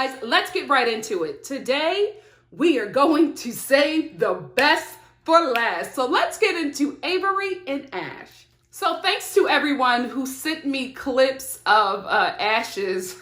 guys, let's get right into it. Today, we are going to save the best for last. So let's get into Avery and Ash. So thanks to everyone who sent me clips of Ash's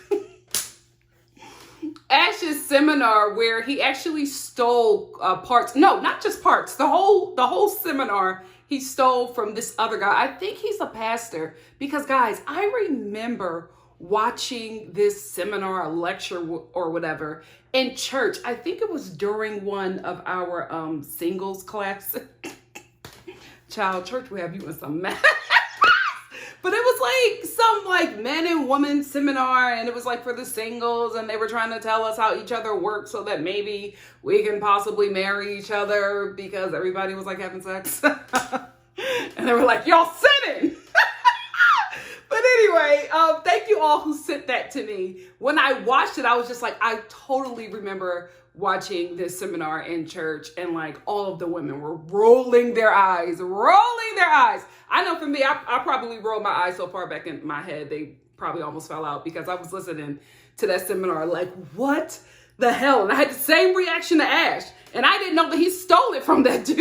seminar where he actually stole parts. No, not just parts. The whole seminar he stole from this other guy. I think he's a pastor because, guys, I remember watching this seminar, lecture or whatever in church. I think it was during one of our singles classes. Child, church will have you in some mess. But it was like some men and women seminar, and it was like for the singles, and they were trying to tell us how each other works so that maybe we can possibly marry each other because everybody was like having sex. And they were like, y'all sinning. But anyway, thank you all who sent that to me. When I watched it, I was just like, I totally remember watching this seminar in church, and like all of the women were rolling their eyes. I know for me, I probably rolled my eyes so far back in my head, they probably almost fell out because I was listening to that seminar like, what the hell? And I had the same reaction to Ash, and I didn't know that he stole it from that dude.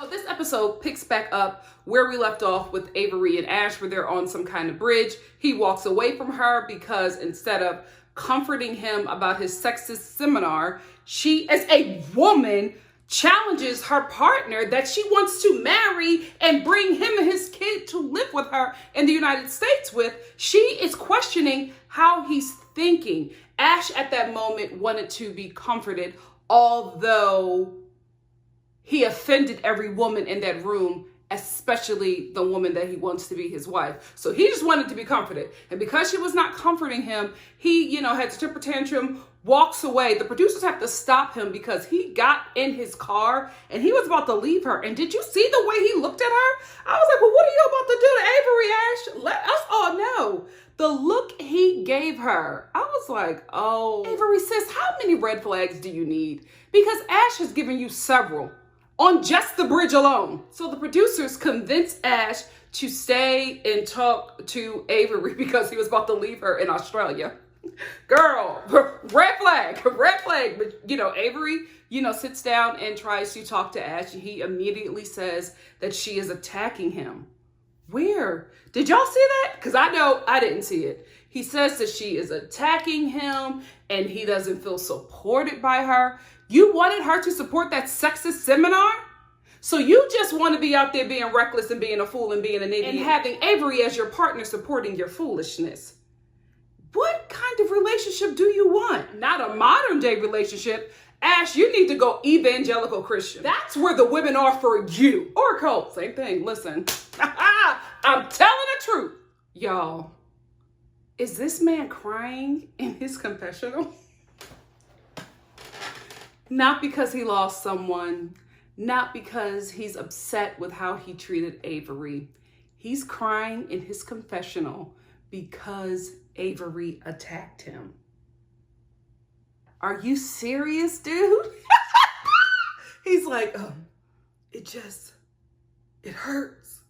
So this episode picks back up where we left off with Avery and Ash, where they're on some kind of bridge. He walks away from her because instead of comforting him about his sexist seminar, she, as a woman, challenges her partner that she wants to marry and bring him and his kid to live with her in the United States with. She is questioning how he's thinking. Ash at that moment wanted to be comforted, although he offended every woman in that room, especially the woman that he wants to be his wife. So he just wanted to be comforted. And because she was not comforting him, he, had to temper tantrum, walks away. The producers have to stop him because he got in his car and he was about to leave her. And did you see the way he looked at her? I was like, well, what are you about to do to Avery, Ash? Let us all know. The look he gave her, I was like, oh, Avery, sis, how many red flags do you need? Because Ash has given you several on just the bridge alone. So the producers convinced Ash to stay and talk to Avery because he was about to leave her in Australia. Girl, red flag. But, Avery, sits down and tries to talk to Ash. And he immediately says that she is attacking him. Where? Did y'all see that? Because I know I didn't see it. He says that she is attacking him and he doesn't feel supported by her. You wanted her to support that sexist seminar? So you just want to be out there being reckless and being a fool and being an idiot and having Avery as your partner supporting your foolishness. What kind of relationship do you want? Not a modern day relationship. Ash, you need to go evangelical Christian. That's where the women are for you. Or cult, same thing. Listen, I'm telling the truth. Y'all, is this man crying in his confessional? Not because he lost someone, not because he's upset with how he treated Avery. He's crying in his confessional because Avery attacked him. Are you serious, dude? He's like, it hurts.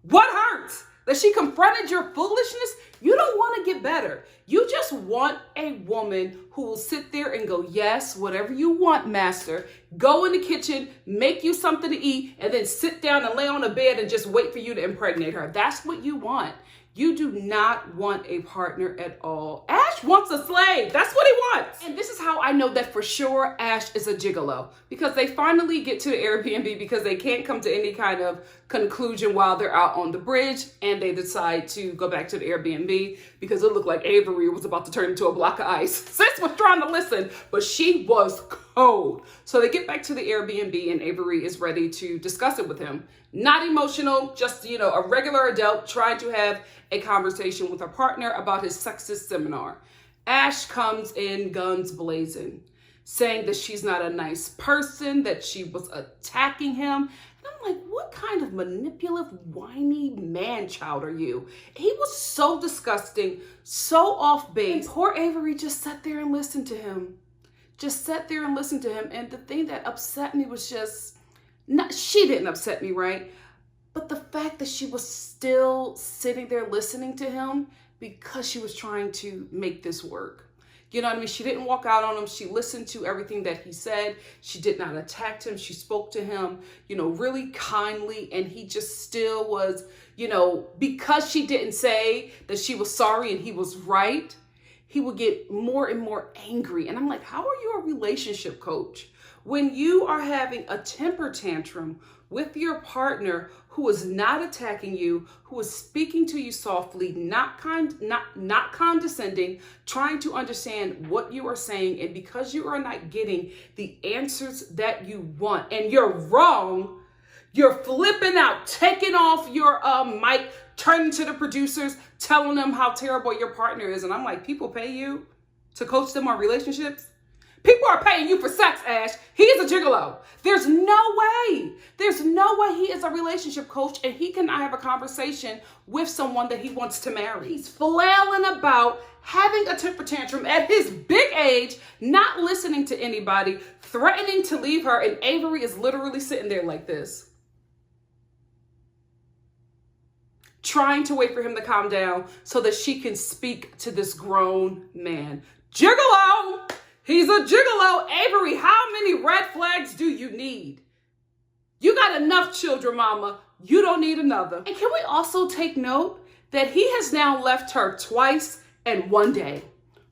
What hurts? That she confronted your foolishness? You don't want to get better. You just want a woman who will sit there and go, yes, whatever you want, master. Go in the kitchen, make you something to eat, and then sit down and lay on a bed and just wait for you to impregnate her. That's what you want. You do not want a partner at all. Ash wants a slave. That's what he wants. And this is how I know that for sure Ash is a gigolo. Because they finally get to the Airbnb because they can't come to any kind of conclusion while they're out on the bridge. And they decide to go back to the Airbnb because it looked like Avery was about to turn into a block of ice. Sis was trying to listen, but she was cold. So they get back to the Airbnb and Avery is ready to discuss it with him. Not emotional, just, a regular adult trying to have a conversation with her partner about his sexist seminar. Ash comes in guns blazing, saying that she's not a nice person, that she was attacking him. And I'm like, what kind of manipulative, whiny man-child are you? He was so disgusting, so off base. And poor Avery just sat there and listened to him. And the thing that upset me was she didn't upset me, right? But the fact that she was still sitting there listening to him because she was trying to make this work. You know what I mean? She didn't walk out on him. She listened to everything that he said. She did not attack him. She spoke to him, really kindly. And he just still was, because she didn't say that she was sorry and he was right, he would get more and more angry. And I'm like, how are you a relationship coach when you are having a temper tantrum with your partner who is not attacking you, who is speaking to you softly, not condescending, trying to understand what you are saying, and because you are not getting the answers that you want and you're wrong, you're flipping out, taking off your mic, turning to the producers, telling them how terrible your partner is. And I'm like, people pay you to coach them on relationships? People are paying you for sex, Ash. He is a gigolo. There's no way he is a relationship coach and he cannot have a conversation with someone that he wants to marry. He's flailing about, having a temper tantrum at his big age, not listening to anybody, threatening to leave her, and Avery is literally sitting there like this, trying to wait for him to calm down so that she can speak to this grown man. Gigolo! He's a gigolo. Avery, how many red flags do you need? You got enough children, mama. You don't need another. And can we also take note that he has now left her twice in one day?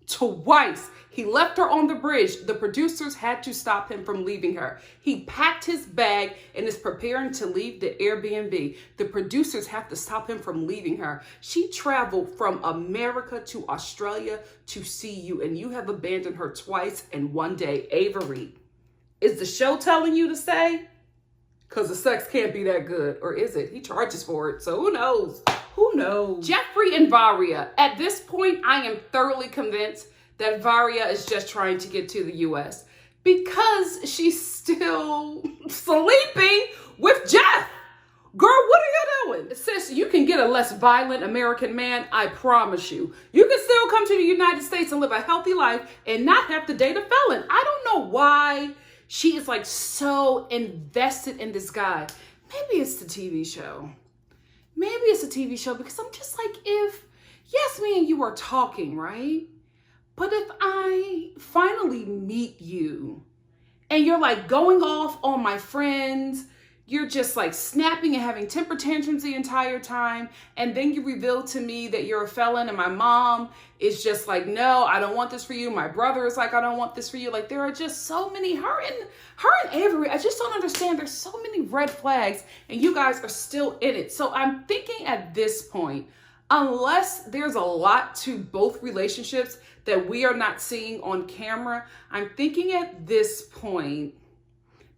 Twice. He left her on the bridge. The producers had to stop him from leaving her. He packed his bag and is preparing to leave the Airbnb. The producers have to stop him from leaving her. She traveled from America to Australia to see you, and you have abandoned her twice in one day. Avery, is the show telling you to stay? Because the sex can't be that good. Or is it? He charges for it. So who knows? Who knows? Jeffrey and Varya. At this point, I am thoroughly convinced that Varya is just trying to get to the U.S. because she's still sleeping with Jeff. Girl, what are you doing? Sis, you can get a less violent American man, I promise you. You can still come to the United States and live a healthy life and not have to date a felon. I don't know why she is like so invested in this guy. Maybe it's the TV show. Maybe it's a TV show because I'm just like, yes, me and you are talking, right? But if I finally meet you and you're like going off on my friends, you're just like snapping and having temper tantrums the entire time, and then you reveal to me that you're a felon, and my mom is just like, no, I don't want this for you. My brother is like, I don't want this for you. Like, there are just so many, her and Avery, I just don't understand. There's so many red flags and you guys are still in it. So I'm thinking at this point, unless there's a lot to both relationships that we are not seeing on camera, I'm thinking at this point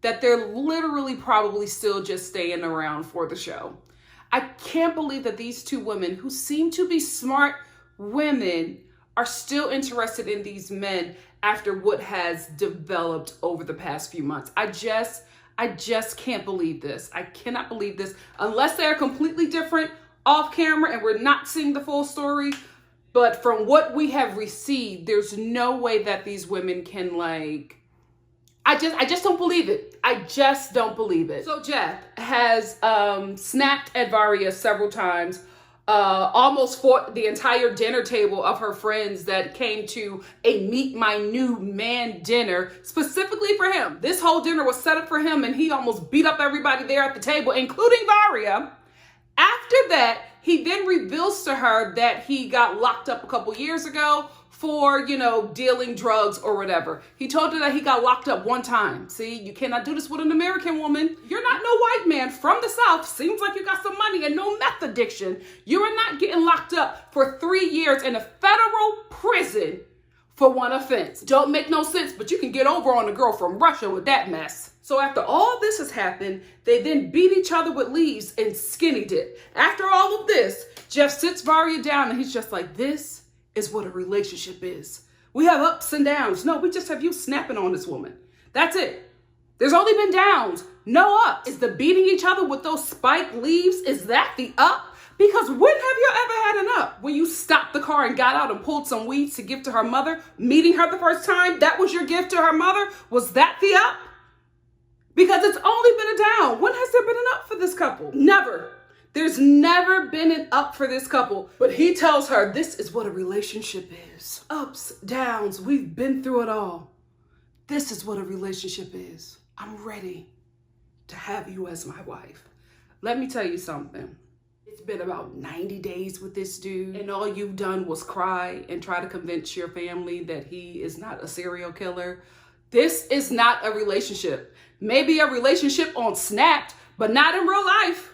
that they're literally probably still just staying around for the show. I can't believe that these two women who seem to be smart women are still interested in these men after what has developed over the past few months. I just can't believe this. I cannot believe this unless they're completely different off camera and we're not seeing the full story. But from what we have received, there's no way that these women can I just don't believe it. I just don't believe it. So Jeff has snapped at Varya several times, almost fought the entire dinner table of her friends that came to a meet my new man dinner specifically for him. This whole dinner was set up for him and he almost beat up everybody there at the table, including Varya. After that, he then reveals to her that he got locked up a couple years ago for, dealing drugs or whatever. He told her that he got locked up one time. See, you cannot do this with an American woman. You're not no white man from the South. Seems like you got some money and no meth addiction. You are not getting locked up for 3 years in a federal prison for one offense. Don't make no sense, but you can get over on a girl from Russia with that mess. So after all this has happened, they then beat each other with leaves and skinny dip. After all of this, Jeff sits Varya down and he's just like, this is what a relationship is. We have ups and downs. No, we just have you snapping on this woman. That's it. There's only been downs, no ups. Is the beating each other with those spiked leaves, is that the up? Because when have you ever had an up? When you stopped the car and got out and pulled some weeds to give to her mother, meeting her the first time, that was your gift to her mother? Was that the up? Because it's only been a down. When has there been an up for this couple? Never. There's never been an up for this couple. But he tells her, this is what a relationship is. Ups, downs, we've been through it all. This is what a relationship is. I'm ready to have you as my wife. Let me tell you something. It's been about 90 days with this dude, and all you've done was cry and try to convince your family that he is not a serial killer. This is not a relationship. Maybe a relationship on Snap, but not in real life.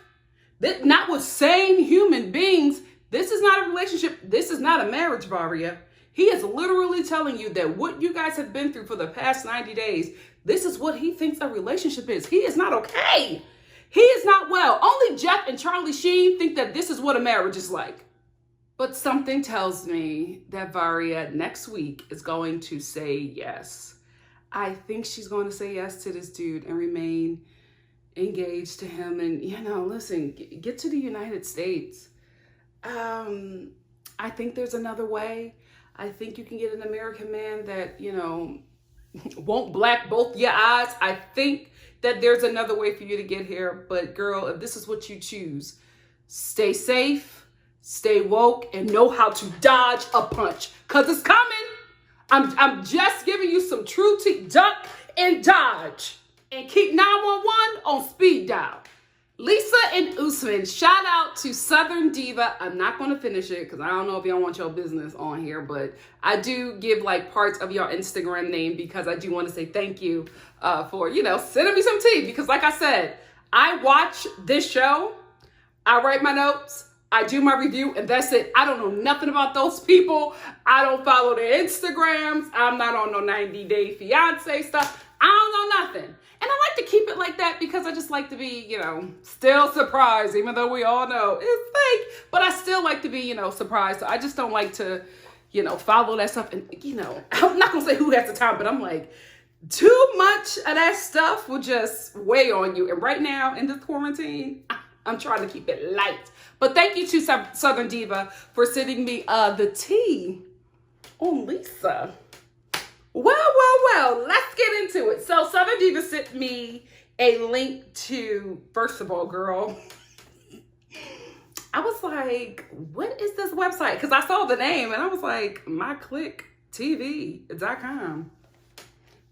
Not with sane human beings. This is not a relationship. This is not a marriage, Varya. He is literally telling you that what you guys have been through for the past 90 days, this is what he thinks a relationship is. He is not okay. He is not well. Only Jeff and Charlie Sheen think that this is what a marriage is like. But something tells me that Varya next week is going to say yes. I think she's going to say yes to this dude and remain engaged to him. And, listen, get to the United States. I think there's another way. I think you can get an American man that, won't black both your eyes. I think that there's another way for you to get here. But girl, if this is what you choose, stay safe, stay woke, and know how to dodge a punch. Because it's coming. I'm just giving you some true duck and dodge. And keep 911 on speed dial. Lisa and Usman, shout out to Southern Diva. I'm not going to finish it because I don't know if y'all want your business on here, but I do give parts of your Instagram name because I do want to say thank you for, sending me some tea. Because like I said, I watch this show, I write my notes, I do my review, and that's it. I don't know nothing about those people. I don't follow their Instagrams. I'm not on no 90-day fiance stuff. I don't know nothing. And I like to keep it like that because I just like to be, still surprised, even though we all know it's fake. But I still like to be, surprised. So I just don't like to, follow that stuff. And, I'm not going to say who has the time, but I'm like, too much of that stuff will just weigh on you. And right now in this quarantine, I'm trying to keep it light. But thank you to Southern Diva for sending me the tea on Lisa. Well, let's get into it. So Southern Diva sent me a link to, first of all, girl, I was like, what is this website? Because I saw the name and I was like, myclicktv.com.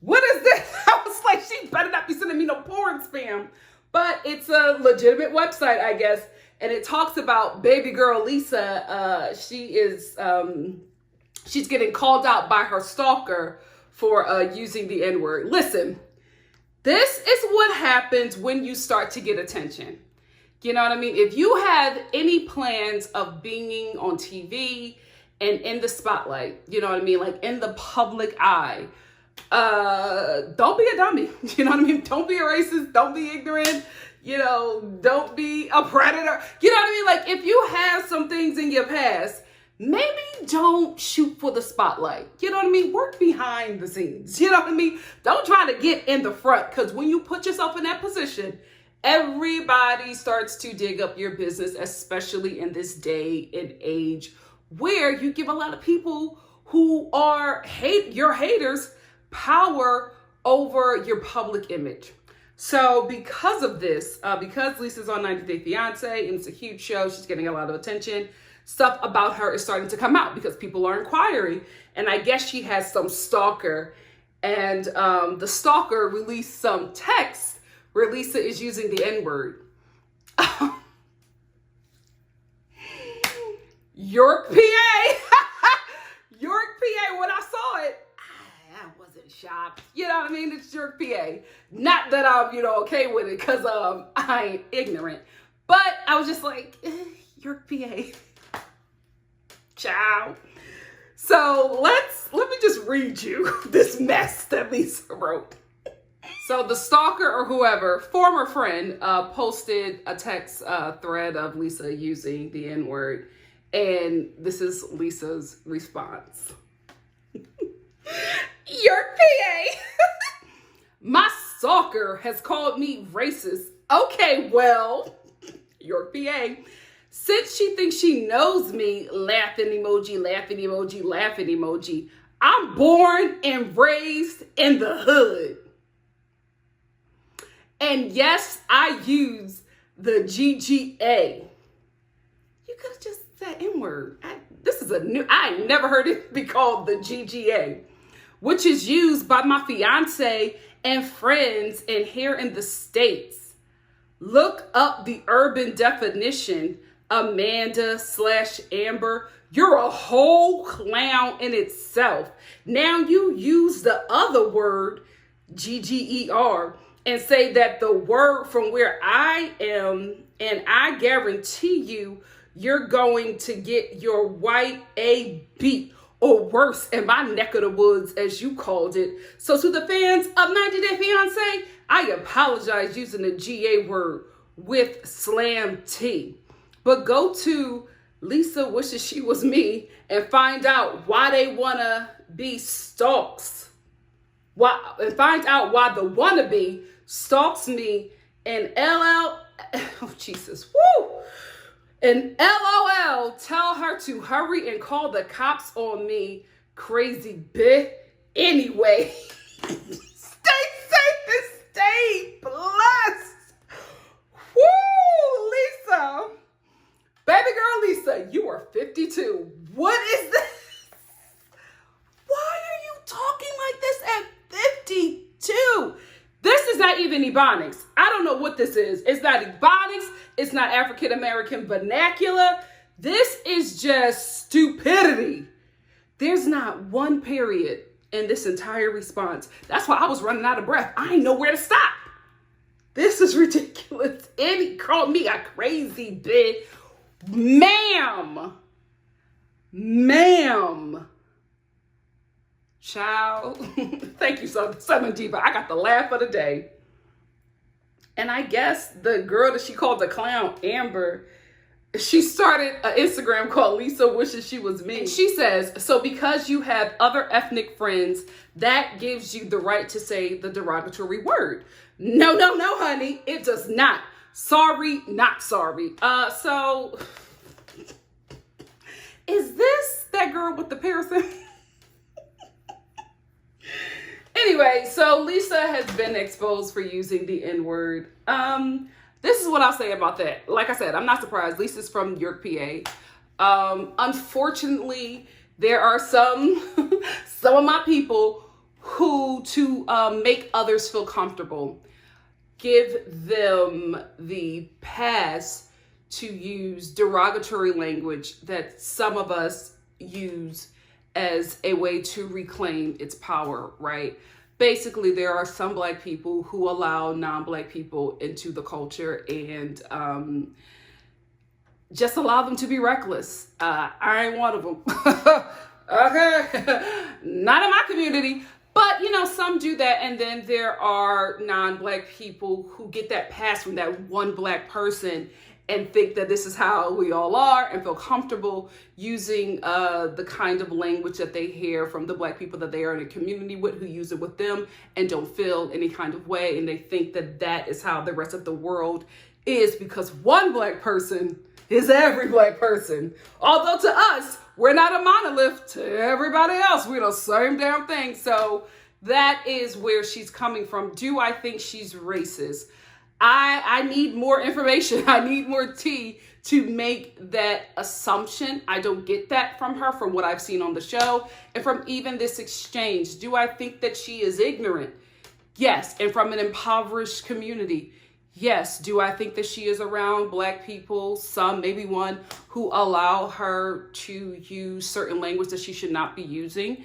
What is this? I was like, she better not be sending me no porn spam. But it's a legitimate website, I guess. And it talks about baby girl Lisa. She's getting called out by her stalker for using the N-word. Listen, this is what happens when you start to get attention. You know what I mean? If you have any plans of being on TV and in the spotlight, you know what I mean? Like in the public eye, don't be a dummy. You know what I mean? Don't be a racist. Don't be ignorant. Don't be a predator. You know what I mean? Like if you have some things in your past, maybe don't shoot for the spotlight. You know what I mean? Work behind the scenes. You know what I mean? Don't try to get in the front because when you put yourself in that position, everybody starts to dig up your business, especially in this day and age where you give a lot of people who are your haters power over your public image. So because of this, because Lisa's on 90 Day Fiancé and it's a huge show, she's getting a lot of attention. Stuff about her is starting to come out because people are inquiring. And I guess she has some stalker. And the stalker released some text where Lisa is using the N-word. York, PA. York, PA. When I saw it, I wasn't shocked. You know what I mean? It's York, PA. Not that I'm, okay with it because I ain't ignorant. But I was just like, York, PA. Ciao. So let me just read you this mess that Lisa wrote. So the stalker or whoever, former friend, posted a text thread of Lisa using the N-word. And this is Lisa's response. York, PA. My stalker has called me racist. Okay, well, York, PA. Since she thinks she knows me, laughing emoji, laughing emoji, laughing emoji. I'm born and raised in the hood. And yes, I use the GGA. could have just said N-word. I ain't never heard it be called the GGA, which is used by my fiance and friends and here in the States. Look up the urban definition, Amanda/Amber. You're a whole clown in itself. Now you use the other word, GGER, and say that the word from where I am, and I guarantee you're going to get your white A beat or worse in my neck of the woods, as you called it. So to the fans of 90 Day Fiancé, I apologize using the GA word with slam T. But go to Lisa Wishes She Was Me and find out why they want to be stalks. And find out why the wannabe stalks me and oh Jesus, woo! And LOL, tell her to hurry and call the cops on me, crazy bitch. Anyway, stay safe and stay blessed. Woo, Lisa. Baby girl Lisa, you are 52. What is this? Why are you talking like this at 52? This is not even Ebonics. I don't know what this is. It's not Ebonics. It's not African American vernacular. This is just stupidity. There's not one period in this entire response. That's why I was running out of breath. I didn't know where to stop. This is ridiculous. And he called me a crazy bitch. Ma'am. Child. Thank you, Southern Diva. I got the laugh of the day. And I guess the girl that she called the clown, Amber, she started an Instagram called Lisa Wishes She Was Me. And she says, so because you have other ethnic friends, that gives you the right to say the derogatory word. No, honey. It does not. Sorry, not sorry. So is this that girl with the piercing? Anyway, so Lisa has been exposed for using the N-word. This is what I'll say about that. Like I said, I'm not surprised. Lisa's from York, PA. Unfortunately, there are some of my people who, to make others feel comfortable, give them the pass to use derogatory language that some of us use as a way to reclaim its power, right? Basically, there are some Black people who allow non-Black people into the culture and just allow them to be reckless. I ain't one of them. Okay? Not in my community. But, some do that. And then there are non-Black people who get that pass from that one Black person and think that this is how we all are and feel comfortable using the kind of language that they hear from the Black people that they are in a community with, who use it with them and don't feel any kind of way. And they think that that is how the rest of the world is, because one Black person is every Black person. Although to us, we're not a monolith. To everybody else, we're the same damn thing. So that is where she's coming from. Do I think she's racist? I need more information. I need more tea to make that assumption. I don't get that from her, from what I've seen on the show and from even this exchange. Do I think that she is ignorant? Yes. And from an impoverished community? Yes. Do I think that she is around Black people, some, maybe one, who allow her to use certain language that she should not be using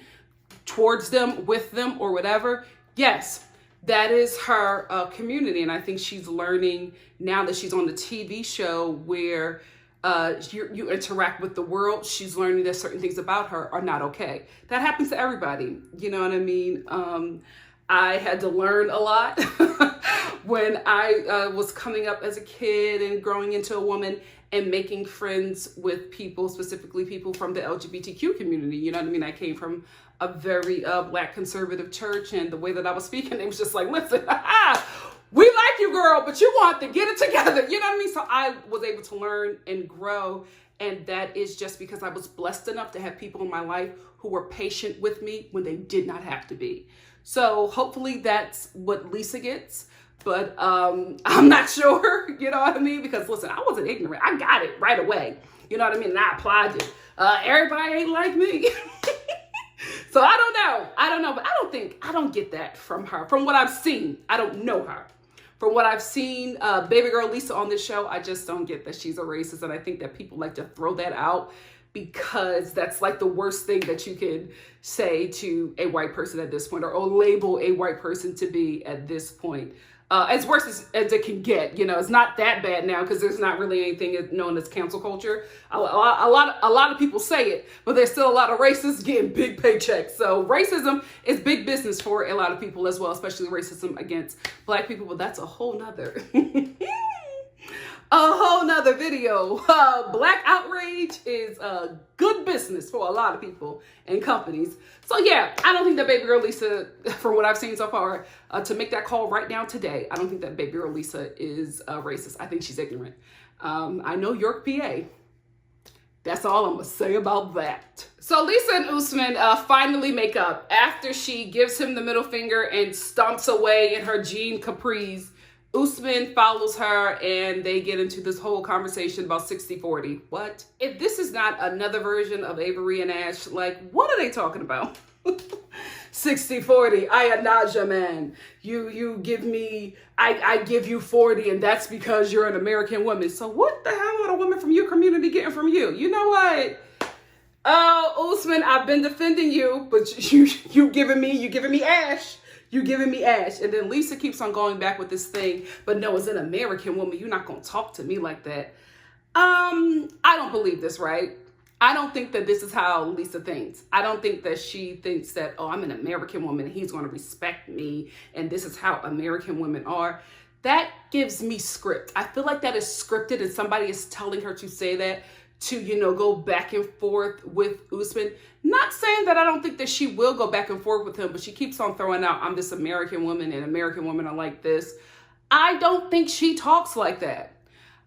towards them, with them, or whatever? Yes. That is her community. And I think she's learning now that she's on the TV show where you interact with the world. She's learning that certain things about her are not okay. That happens to everybody. You know what I mean? I had to learn a lot when I was coming up as a kid and growing into a woman and making friends with people, specifically people from the LGBTQ community. You know what I mean? I came from a very Black conservative church, and the way that I was speaking, it was just like, listen, we like you, girl, but you want to get it together. You know what I mean? So I was able to learn and grow, and that is just because I was blessed enough to have people in my life who were patient with me when they did not have to be. So hopefully that's what Lisa gets. But I'm not sure, you know what I mean? Because listen, I wasn't ignorant. I got it right away. You know what I mean? And I applaud you. Everybody ain't like me. So I don't know, but I don't get that from her. From what I've seen, I don't know her. From what I've seen, baby girl Lisa on this show, I just don't get that she's a racist. And I think that people like to throw that out because that's like the worst thing that you could say to a white person at this point, or label a white person to be at this point. As worse as it can get, you know, it's not that bad now because there's not really anything known as cancel culture. A lot of people say it, but there's still a lot of racists getting big paychecks. So racism is big business for a lot of people as well, especially racism against Black people. But that's a whole nother, video. Black outrage is good business for a lot of people and companies. So yeah, I don't think that baby girl Lisa, from what I've seen so far, to make that call right now today, I don't think that baby girl Lisa is racist. I think she's ignorant. I know York, PA. That's all I'm gonna say about that. So Lisa and Usman finally make up after she gives him the middle finger and stomps away in her jean capris. Usman follows her and they get into this whole conversation about 60-40. What? If this is not another version of Avery and Ash, like, what are they talking about? 60-40, I am Naja, man. You give me, I give you 40, and that's because you're an American woman. So what the hell are the women from your community getting from you? You know what? Oh, Usman, I've been defending you, but you giving me Ash. You giving me Ash. And then Lisa keeps on going back with this thing, but no, as an American woman, you're not going to talk to me like that. I don't believe this, right? I don't think that this is how Lisa thinks. I don't think that she thinks that, oh, I'm an American woman and he's going to respect me and this is how American women are. That gives me script. I feel like that is scripted and somebody is telling her to say that to, you know, go back and forth with Usman. Not saying that I don't think that she will go back and forth with him, but she keeps on throwing out, I'm this American woman and American women are like this. I don't think she talks like that.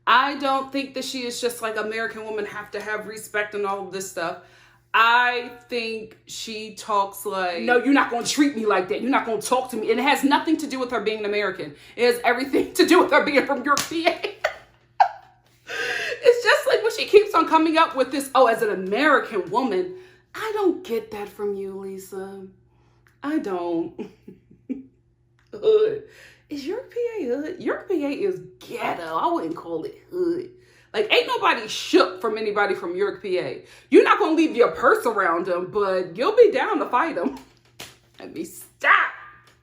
I don't think that she is just like American women have to have respect and all of this stuff. I think she talks like, no, you're not going to treat me like that. You're not going to talk to me. And it has nothing to do with her being an American. It has everything to do with her being from York, PA. It's just like when she keeps on coming up with this, oh, as an American woman, I don't get that from you, Lisa. I don't. Hood. Is York, PA hood? York, PA is ghetto. I wouldn't call it hood. Like, ain't nobody shook from anybody from York, PA. You're not going to leave your purse around them, but you'll be down to fight them. Let me stop.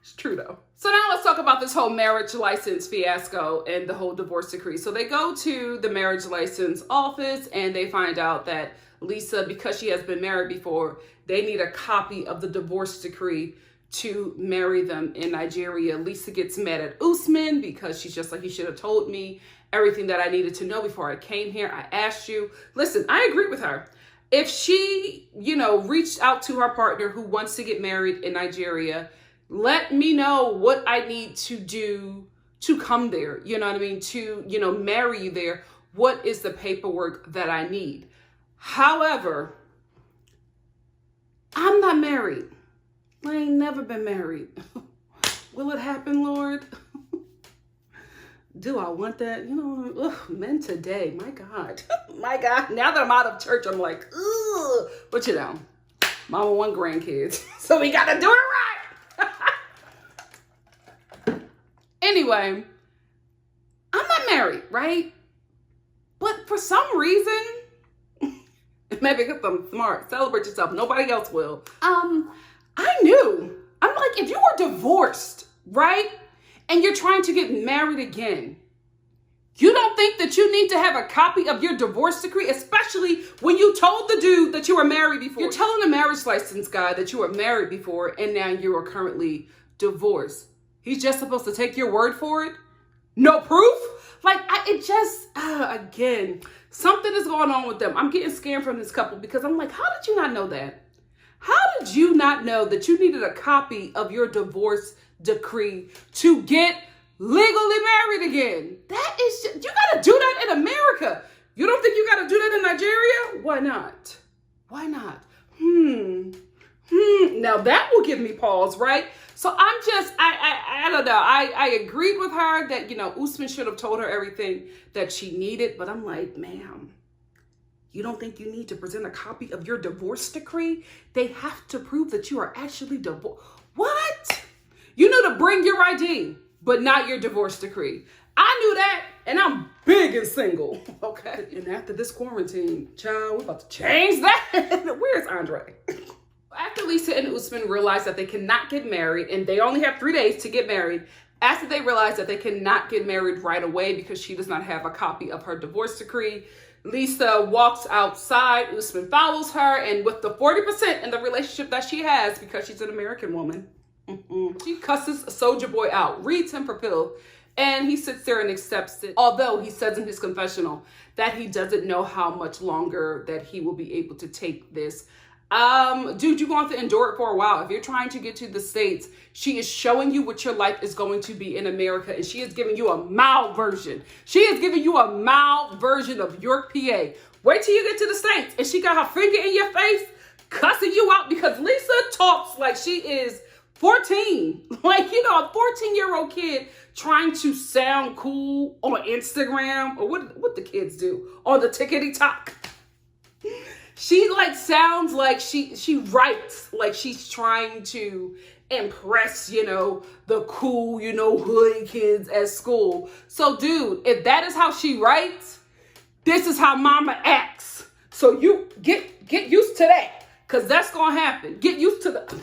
It's true, though. So now let's talk about this whole marriage license fiasco and the whole divorce decree. So they go to the marriage license office and they find out that Lisa, because she has been married before, they need a copy of the divorce decree to marry them in Nigeria. Lisa gets mad at Usman because she's just like, you should have told me everything that I needed to know before I came here. I asked you. Listen, I agree with her. If she, you know, reached out to her partner who wants to get married in Nigeria, let me know what I need to do to come there. You know what I mean? To, you know, marry you there. What is the paperwork that I need? However, I'm not married. I ain't never been married. Will it happen, Lord? Do I want that? You know, ugh, men today, my God. My God. Now that I'm out of church, I'm like, ugh. But you know, mama want grandkids, so we got to do it right. Anyway, I'm not married, right? But for some reason, maybe because I'm smart, celebrate yourself. Nobody else will. I knew. I'm like, if you were divorced, right? And you're trying to get married again, you don't think that you need to have a copy of your divorce decree, especially when you told the dude that you were married before. You're telling the marriage license guy that you were married before and now you are currently divorced. He's just supposed to take your word for it? No proof? Like, again, something is going on with them. I'm getting scared from this couple because I'm like, how did you not know that? How did you not know that you needed a copy of your divorce decree to get legally married again? That is just, you got to do that in America. You don't think you got to do that in Nigeria? Why not? Why not? Now that will give me pause, right? So I'm just, I don't know. I agreed with her that, you know, Usman should have told her everything that she needed, but I'm like, ma'am, You don't think you need to present a copy of your divorce decree? They have to prove that you are actually divorced. What? You know to bring your ID, but not your divorce decree. I knew that, and I'm big and single, okay? And after this quarantine, child, we're about to change that. Where's Andre? After Lisa and Usman realized that they cannot get married, and they only have 3 days to get married, after they realized that they cannot get married right away because she does not have a copy of her divorce decree, Lisa walks outside, Usman follows her, and with the 40% in the relationship that she has, because she's an American woman, she cusses Soldier Boy out, reads him for pill, and he sits there and accepts it. Although he says in his confessional that he doesn't know how much longer that he will be able to take this. Dude, you're going to have to endure it for a while. If you're trying to get to the States, she is showing you what your life is going to be in America, and she is giving you a mild version. She is giving you a mild version of York, PA. Wait till you get to the States, and she got her finger in your face, cussing you out, because Lisa talks like she is 14. Like, you know, a 14-year-old kid trying to sound cool on Instagram, or what the kids do on the tickety-tock. She like sounds like she writes like she's trying to impress, you know, the cool, you know, hood kids at school. So dude, if that is how she writes, this is how mama acts. So you get used to that, because that's gonna happen. Get used to the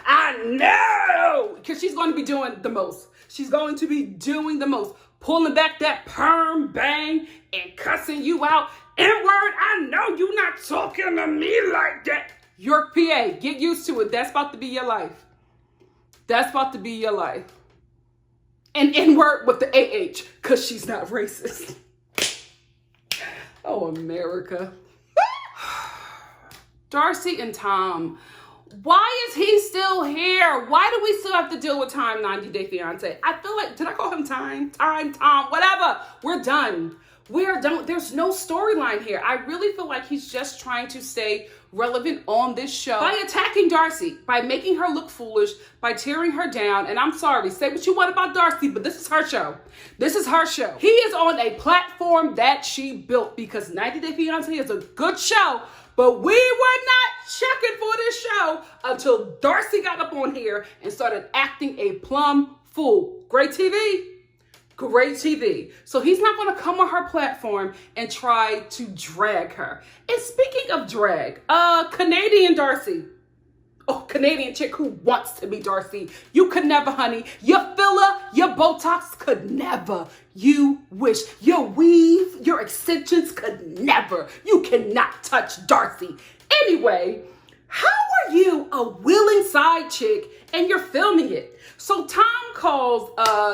I know, because she's going to be doing the most. She's going to be doing the most. Pulling back that perm bang and cussing you out. N-word, I know you not talking to me like that. York, PA, get used to it. That's about to be your life. That's about to be your life. And N-word with the AH, because she's not racist. Oh, America. Darcy and Tom. Why is he still here? Why do we still have to deal with Time 90 Day Fiance? I feel like, did I call him Tom, whatever. We're done. We're done. There's no storyline here. I really feel like he's just trying to stay relevant on this show by attacking Darcy, by making her look foolish, by tearing her down. And I'm sorry, say what you want about Darcy, but this is her show. This is her show. He is on a platform that she built, because 90 Day Fiance is a good show. But we were not checking for this show until Darcy got up on here and started acting a plumb fool. Great TV. Great TV. So he's not going to come on her platform and try to drag her. And speaking of drag, Canadian Darcy. Oh, Canadian chick who wants to be Darcy. You could never, honey. Your filler, your Botox could never. You wish. Your weave, your extensions could never. You cannot touch Darcy. Anyway, how are you a willing side chick and you're filming it? So Tom calls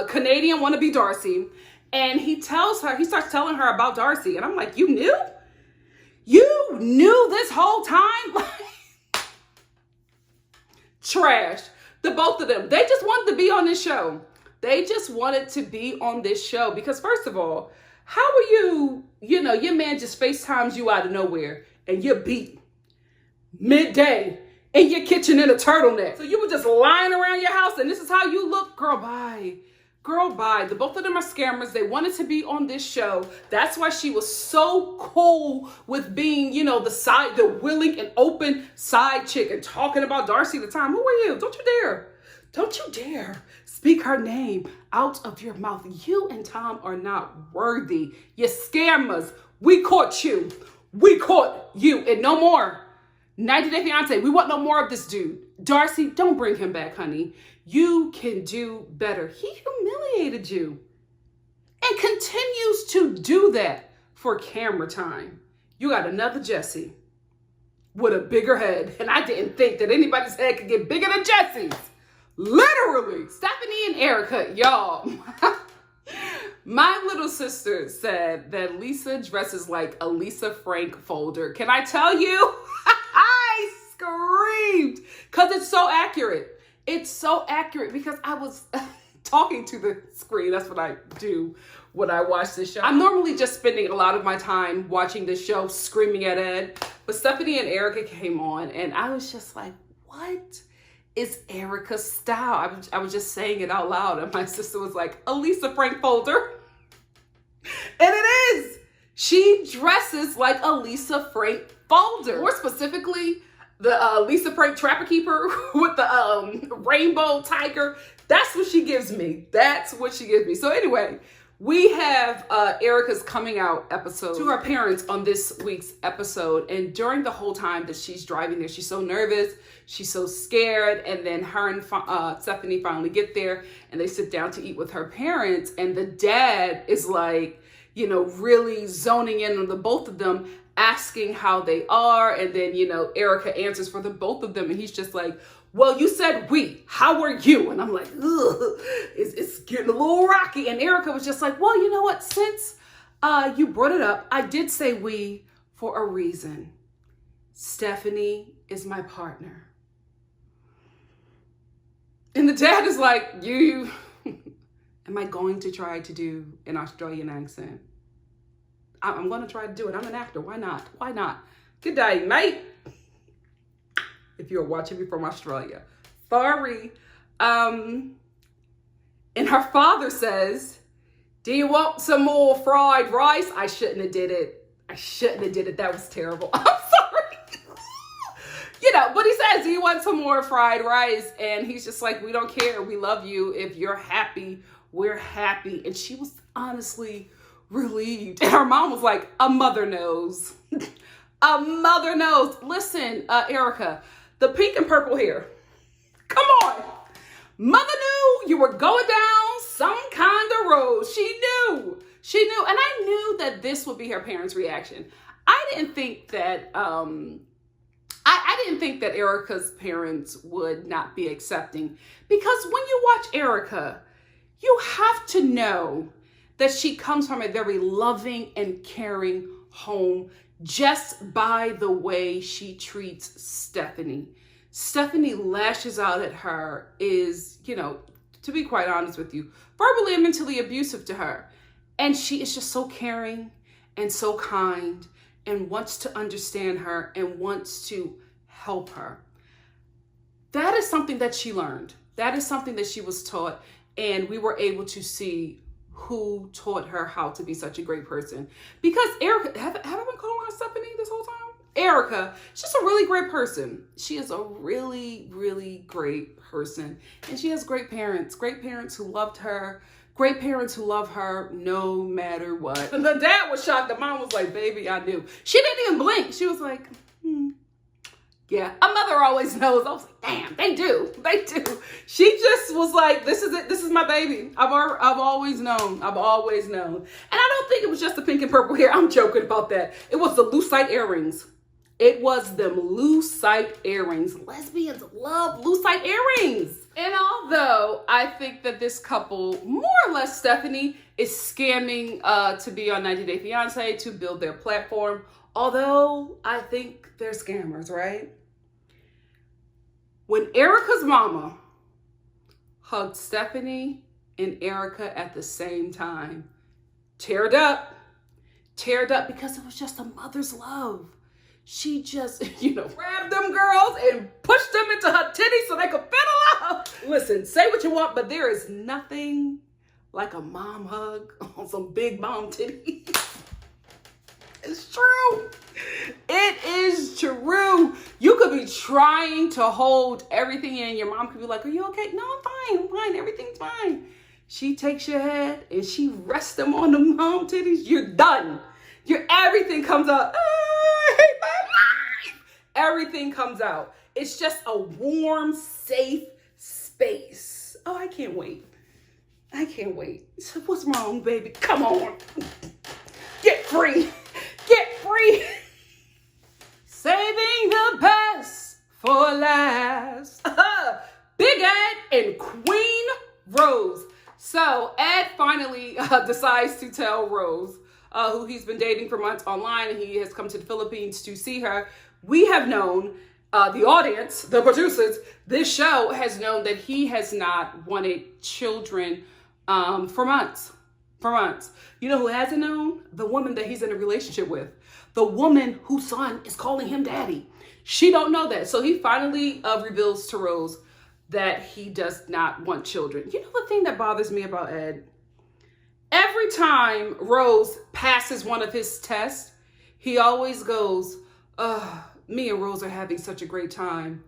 Canadian wannabe Darcy, and he starts telling her about Darcy. And I'm like, you knew? You knew this whole time? Trash. The both of them. They just wanted to be on this show. They just wanted to be on this show because, first of all, how are you, you know, your man just FaceTimes you out of nowhere and you're beat midday in your kitchen in a turtleneck. So you were just lying around your house and this is how you look? Girl, bye. Girl, bye. The both of them are scammers. They wanted to be on this show. That's why she was so cool with being, you know, the willing and open side chick and talking about Darcy at the time. Who are you? Don't you dare. Don't you dare speak her name out of your mouth. You and Tom are not worthy. You scammers. We caught you. We caught you. And no more. 90 Day Fiance. We want no more of this dude. Darcy, don't bring him back, honey. You can do better. He humiliated you and continues to do that for camera time. You got another Jesse with a bigger head. And I didn't think that anybody's head could get bigger than Jesse's. Literally. Stephanie and Erica, y'all. My little sister said that Lisa dresses like a Lisa Frank folder. Can I tell you? I screamed because it's so accurate. It's so accurate because I was talking to the screen. That's what I do when I watch this show. I'm normally just spending a lot of my time watching this show, screaming at Ed. But Stephanie and Erica came on and I was just like, what is Erica's style? I was just saying it out loud. And my sister was like, a Lisa Frank folder. And it is. She dresses like a Lisa Frank folder. More specifically, the Lisa Frank Trapper Keeper with the rainbow tiger. That's what she gives me. That's what she gives me. So anyway, we have Erica's coming out episode to her parents on this week's episode. And during the whole time that she's driving there, she's so nervous. She's so scared. And then her and Stephanie finally get there and they sit down to eat with her parents. And the dad is like, you know, really zoning in on the both of them, asking how they are. And then, you know, Erica answers for the both of them. And he's just like, well, you said we, how are you? And I'm like, ugh, it's getting a little rocky. And Erica was just like, well, you know what? Since you brought it up, I did say we for a reason. Stephanie is my partner. And the dad is like, you, am I going to try to do an Australian accent? I'm going to try to do it. I'm an actor. Why not? Why not? Good day, mate. If you're watching me from Australia. Sorry. And her father says, do you want some more fried rice? I shouldn't have did it. I shouldn't have did it. That was terrible. I'm sorry. You know, but he says, do you want some more fried rice? And he's just like, we don't care. We love you. If you're happy, we're happy. And she was honestly relieved. And her mom was like, a mother knows. A mother knows. Listen, Erica, the pink and purple hair. Come on. Mother knew you were going down some kind of road. She knew. She knew. And I knew that this would be her parents' reaction. I didn't think that I didn't think that Erica's parents would not be accepting, because when you watch Erica, you have to know that she comes from a very loving and caring home just by the way she treats Stephanie. Stephanie lashes out at her, is, you know, to be quite honest with you, verbally and mentally abusive to her. And she is just so caring and so kind and wants to understand her and wants to help her. That is something that she learned. That is something that she was taught. And we were able to see who taught her how to be such a great person. Because Erica, have I been calling her Stephanie this whole time? Erica, she's a really great person. She is a really, really great person. And she has great parents who loved her, great parents who love her no matter what. And the dad was shocked. The mom was like, baby, I knew. She didn't even blink. She was like, yeah, a mother always knows. I was like, damn, they do. They do. She just was like, this is it. This is my baby. I've always known. I've always known. And I don't think it was just the pink and purple hair. I'm joking about that. It was the lucite earrings. It was them lucite earrings. Lesbians love lucite earrings. And although I think that this couple, more or less Stephanie, is scamming to be on 90 Day Fiancé to build their platform, although I think they're scammers, right? When Erica's mama hugged Stephanie and Erica at the same time, teared up because it was just a mother's love. She just, you know, grabbed them girls and pushed them into her titties so they could fiddle up. Listen, say what you want, but there is nothing like a mom hug on some big mom titties. It's true. It is true. You could be trying to hold everything in. Your mom could be like, are you okay? No, I'm fine. Everything's fine. She takes your head and she rests them on the mom titties. You're done. Everything comes out. I hate my life. Everything comes out. It's just a warm, safe space. Oh, I can't wait. I can't wait. So what's wrong, baby? Come on. Get free. Get free. Saving the best for last. Big Ed and Queen Rose. So Ed finally decides to tell Rose, who he's been dating for months online, and he has come to the Philippines to see her. We have known, the audience, the producers, this show has known that he has not wanted children for months. For months. You know who hasn't known? The woman that he's in a relationship with. The woman whose son is calling him daddy. She don't know that. So he finally reveals to Rose that he does not want children. You know the thing that bothers me about Ed? Every time Rose passes one of his tests, he always goes, me and Rose are having such a great time.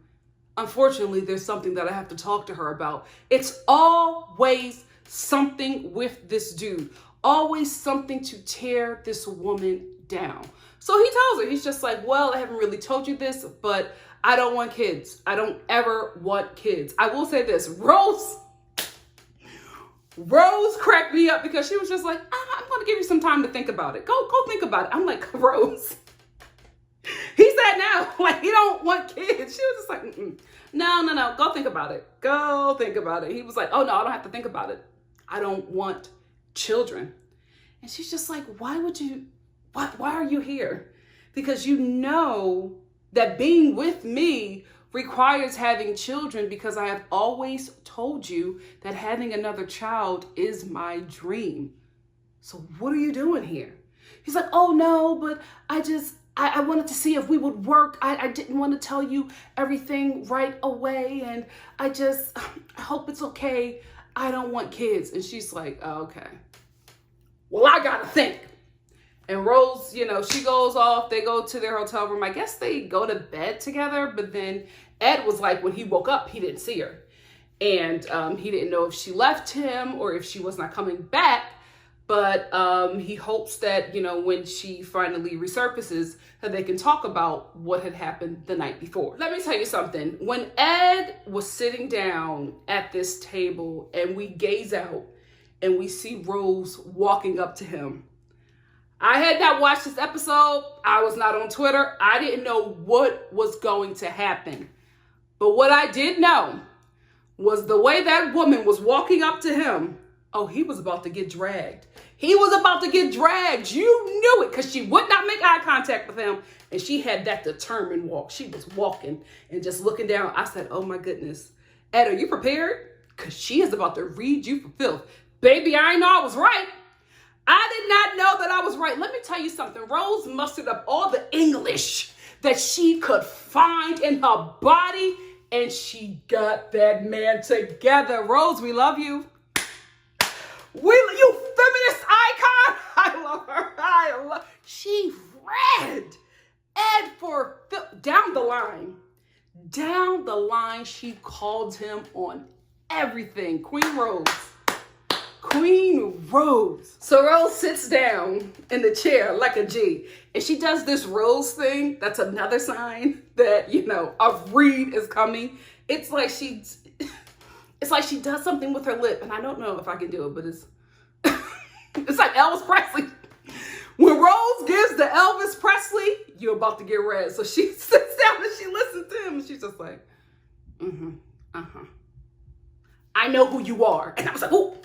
Unfortunately, there's something that I have to talk to her about. It's always something with this dude. Always something to tear this woman down. So he tells her, he's just like, well, I haven't really told you this, but I don't want kids. I don't ever want kids. I will say this, Rose cracked me up because she was just like, I'm going to give you some time to think about it. Go think about it. I'm like, Rose, he said no, like he don't want kids. She was just like, no, go think about it. Go think about it. He was like, oh no, I don't have to think about it. I don't want children. And she's just like, why are you here? Because you know that being with me requires having children, because I have always told you that having another child is my dream. So what are you doing here? He's like, oh no, but I wanted to see if we would work. I didn't want to tell you everything right away. And I hope it's okay. I don't want kids. And she's like, oh, okay. Well, I got to think. And Rose, she goes off. They go to their hotel room. I guess they go to bed together. But then Ed was like, when he woke up, he didn't see her. And he didn't know if she left him or if she was not coming back. But he hopes that, when she finally resurfaces, that they can talk about what had happened the night before. Let me tell you something. When Ed was sitting down at this table and we gaze out and we see Rose walking up to him, I had not watched this episode. I was not on Twitter. I didn't know what was going to happen. But what I did know was the way that woman was walking up to him. Oh, he was about to get dragged. He was about to get dragged. You knew it, because she would not make eye contact with him. And she had that determined walk. She was walking and just looking down. I said, oh my goodness. Ed, are you prepared? Because she is about to read you for filth. Baby, I know I was right. I did not know that I was right. Let me tell you something. Rose mustered up all the English that she could find in her body, and she got that man together. Rose, we love you. You feminist icon. I love her. She read Ed for down the line. Down the line, she called him on everything. Queen Rose. Queen Rose. So Rose sits down in the chair like a G. And she does this Rose thing. That's another sign that, a read is coming. It's like she does something with her lip. And I don't know if I can do it, but it's like Elvis Presley. When Rose gives the Elvis Presley, you're about to get red. So she sits down and she listens to him. And she's just like, I know who you are. And I was like, ooh.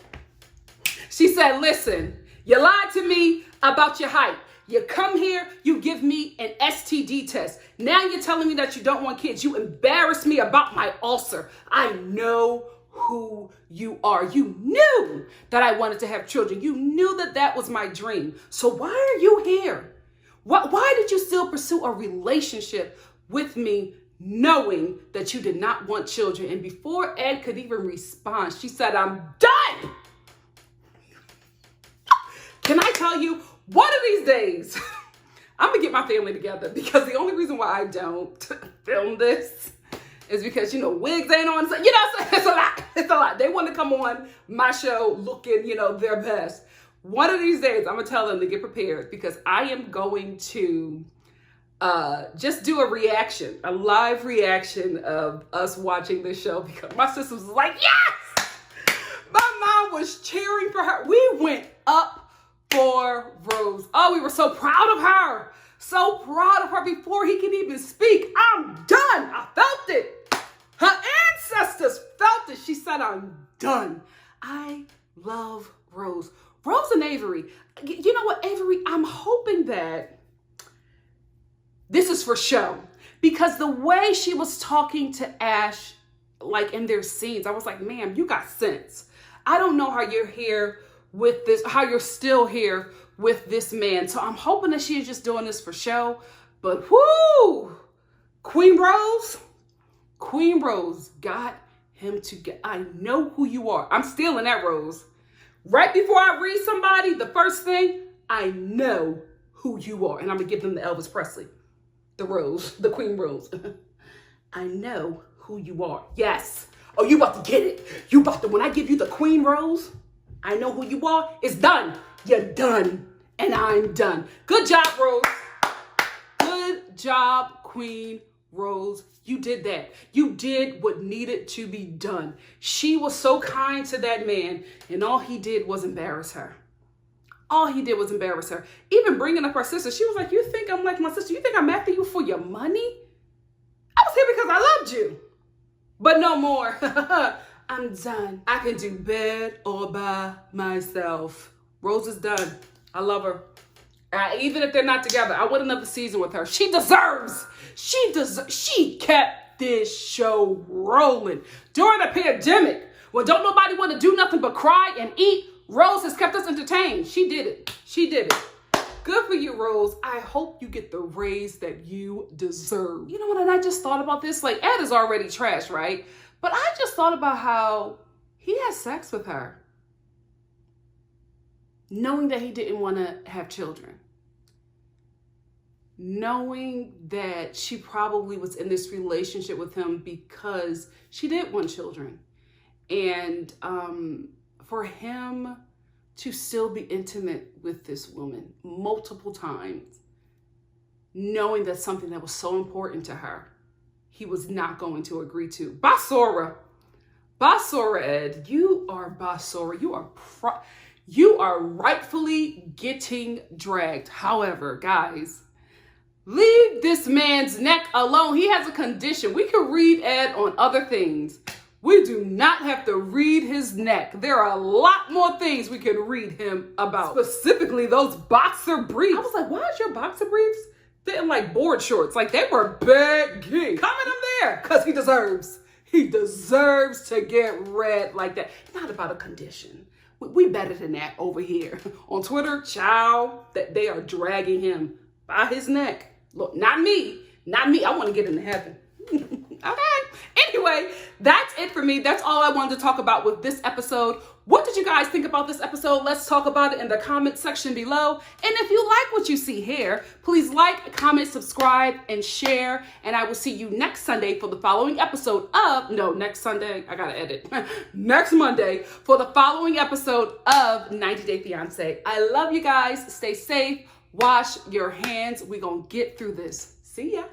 She said, listen, you lied to me about your height. You come here, you give me an STD test. Now you're telling me that you don't want kids. You embarrassed me about my ulcer. I know who you are. You knew that I wanted to have children. You knew that that was my dream. So why are you here? Why did you still pursue a relationship with me knowing that you did not want children? And before Ed could even respond, she said, I'm done. Can I tell you, one of these days, I'm going to get my family together, because the only reason why I don't film this is because, wigs ain't on. It's a lot. It's a lot. They want to come on my show looking, their best. One of these days, I'm going to tell them to get prepared, because I am going to just do a live reaction of us watching this show, because my sister was like, yes! My mom was cheering for her. We went up for Rose. Oh, we were so proud of her. So proud of her before he could even speak. I'm done. I felt it. Her ancestors felt it. She said, I'm done. I love Rose. Rose and Avery. You know what, Avery? I'm hoping that this is for show, because the way she was talking to Ash, like in their scenes, I was like, ma'am, you got sense. I don't know how you're here with this, how you're still here with this man. So I'm hoping that she is just doing this for show. But whoo, Queen Rose got him to get. I know who you are. I'm stealing that, Rose. Right before I read somebody, the first thing, I know who you are. And I'm going to give them the Elvis Presley, the rose, the Queen Rose. I know who you are. Yes. Oh, you about to get it. You about to, when I give you the Queen Rose, I know who you are. It's done. You're done. And I'm done. Good job, Rose. Good job, Queen Rose. You did that. You did what needed to be done. She was so kind to that man, and all he did was embarrass her. All he did was embarrass her. Even bringing up her sister, she was like, you think I'm like my sister? You think I'm after you for your money? I was here because I loved you. But no more. I'm done. I can do bad all by myself. Rose is done. I love her. Even if they're not together, I want another season with her. She kept this show rolling. During a pandemic, when don't nobody want to do nothing but cry and eat, Rose has kept us entertained. She did it. She did it. Good for you, Rose. I hope you get the raise that you deserve. You know what? And I just thought about this. Like, Ed is already trash, right? But I just thought about how he had sex with her, knowing that he didn't want to have children. Knowing that she probably was in this relationship with him because she did want children. And for him to still be intimate with this woman multiple times, knowing that's something that was so important to her, he was not going to agree to. Basura, Ed, you are Basura. You are rightfully getting dragged. However, guys, leave this man's neck alone. He has a condition. We can read Ed on other things. We do not have to read his neck. There are a lot more things we can read him about. Specifically, those boxer briefs. I was like, why is your boxer briefs fitting like board shorts? Like, they were baggy. Comment him there, because he deserves to get read like that. Not about a condition. We better than that over here. On Twitter, that they are dragging him by his neck. Look, not me. I want to get into heaven. Okay. Anyway, that's it for me. That's all I wanted to talk about with this episode. What did you guys think about this episode? Let's talk about it in the comment section below. And if you like what you see here, please like, comment, subscribe, and share. And I will see you next Sunday for the following episode of, next Sunday, I gotta edit. Next Monday for the following episode of 90 Day Fiancé. I love you guys. Stay safe. Wash your hands. We're gonna get through this. See ya.